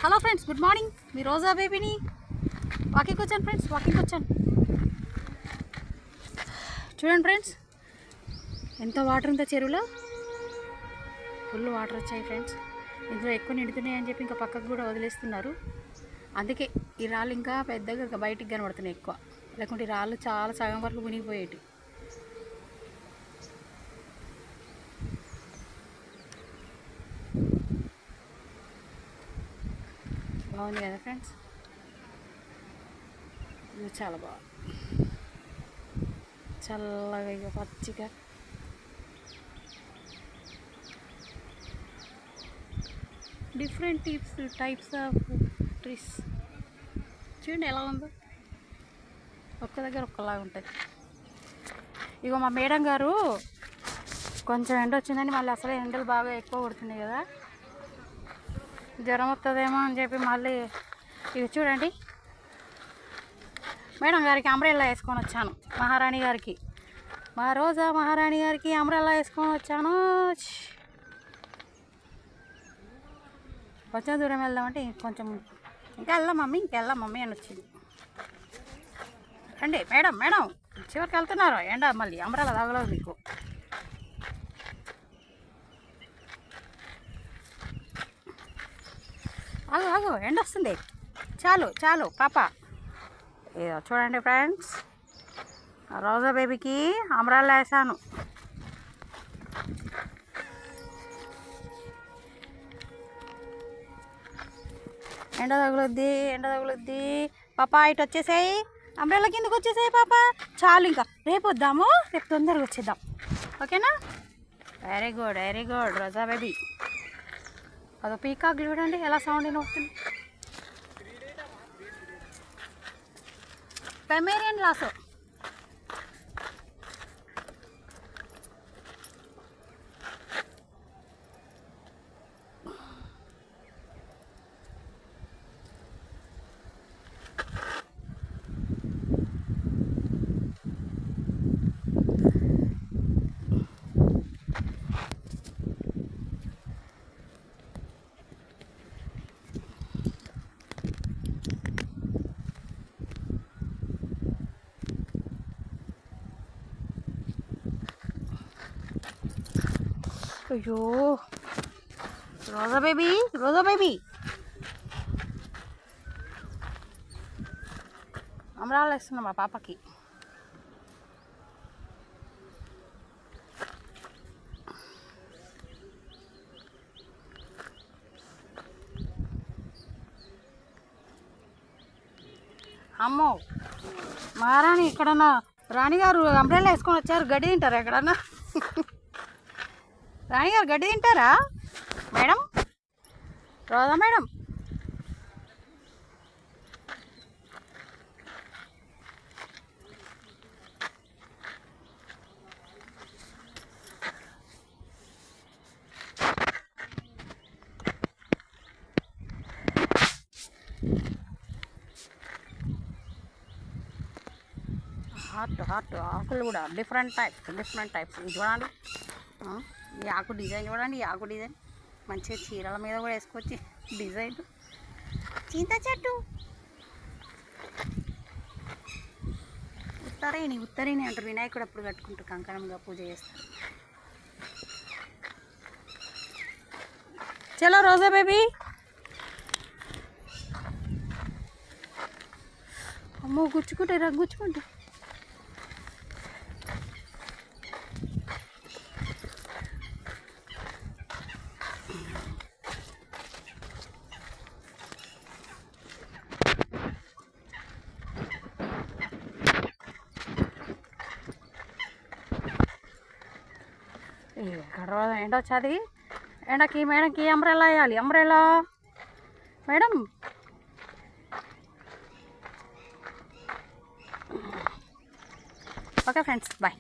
Hello friends, good morning. మీ రోజా బేబీని వాకింగ్కి వచ్చాను ఫ్రెండ్స్, వాకింగ్కి వచ్చాను. చూడండి ఫ్రెండ్స్, ఎంత వాటర్ ఉందో చెరువులో. ఫుల్ వాటర్ వచ్చాయి ఫ్రెండ్స్. ఇందులో ఎక్కువ నిండుతున్నాయి అని చెప్పి ఇంకా పక్కకు కూడా వదిలేస్తున్నారు. అందుకే ఈ రాళ్ళు ఇంకా పెద్దగా బయటికి కనబడుతున్నాయి ఎక్కువ, లేకుంటే ఈ రాళ్ళు చాలా సగం వరకు మునిగిపోయేటి. బాగుంది కదా ఫ్రెండ్స్, ఇది చాలా బాగుంది. చల్లగా ఇక పచ్చిగా డిఫరెంట్ టైప్స్ ఆఫ్ ట్రీస్. చూడండి ఎలా ఉందో, ఒక్క దగ్గర ఒక్కలాగా ఉంటుంది. ఇగో మా మేడం గారు కొంచెం ఎండ వచ్చిందని మళ్ళీ అసలే ఎండలు బాగా ఎక్కువ కొడుతున్నాయి కదా, జ్వరం వస్తుందేమో అని చెప్పి మళ్ళీ ఇవి చూడండి, మేడం గారికి అంబ్రెల్లా వేసుకొని వచ్చాను. మహారాణి గారికి, మా రోజా మహారాణి గారికి అంబ్రెల్లా వేసుకొని వచ్చాను. కొంచెం దూరం వెళ్దామంటే కొంచెం ఇంకా వెళ్దాం మమ్మీ అని వచ్చింది. రండి మేడం, చివరికి వెళ్తున్నారు. ఎండ మళ్ళీ అంబ్రెల్లా తగలదు మీకు. ఆగు, ఎండ వస్తుంది. చాలు పాప. ఏదో చూడండి ఫ్రెండ్స్, రోజా బేబీకి అంబ్రెల్లా వేసాను. ఎండ తగులుద్ది పాప. ఇటు వచ్చేసాయి, అంబ్రెల్లా కిందకు వచ్చేసాయి పాప. చాలు, ఇంకా రేపు వద్దాము, రేపు తొందరగా వచ్చేద్దాం. ఓకేనా? వెరీ గుడ్ రోజా బేబీ. అదో పీకాక్ చూడండి ఎలా సౌండ్ వస్తుంది. పెమేరియన్ లాసో. అయ్యో రోజా బేబీ అంబ్రెల్లా వేస్తున్నాం మా పాపకి. అమ్మో మహారాణి, ఎక్కడన్నా రాణిగారు అంబ్రెల్లా వేసుకొని వచ్చారు. గడ్డి తింటారా ఎక్కడన్నా? రాణిగారు గడ్డి తింటారా మేడం? రోజా మేడం, హార్ట్ ఆకులు కూడా డిఫరెంట్ టైప్స్. ఇది చూడండి, ఈ ఆకు డిజైన్ చూడండి. ఈ ఆకు డిజైన్ మంచిగా చీరల మీద కూడా వేసుకోవచ్చు. డిజైన్ చింత చెట్టు, ఉత్తరేణి అంటారు. వినాయకుడు అప్పుడు కట్టుకుంటారు, కంకణంగా పూజ చేస్తారు. చలో రోజా బేబీ. అమ్మో గుచ్చుకుంటే ఇక్కడ ఎండ వచ్చేది. మేడంకి అంబ్రెల్లా వేయాలి. Madam, okay friends, bye.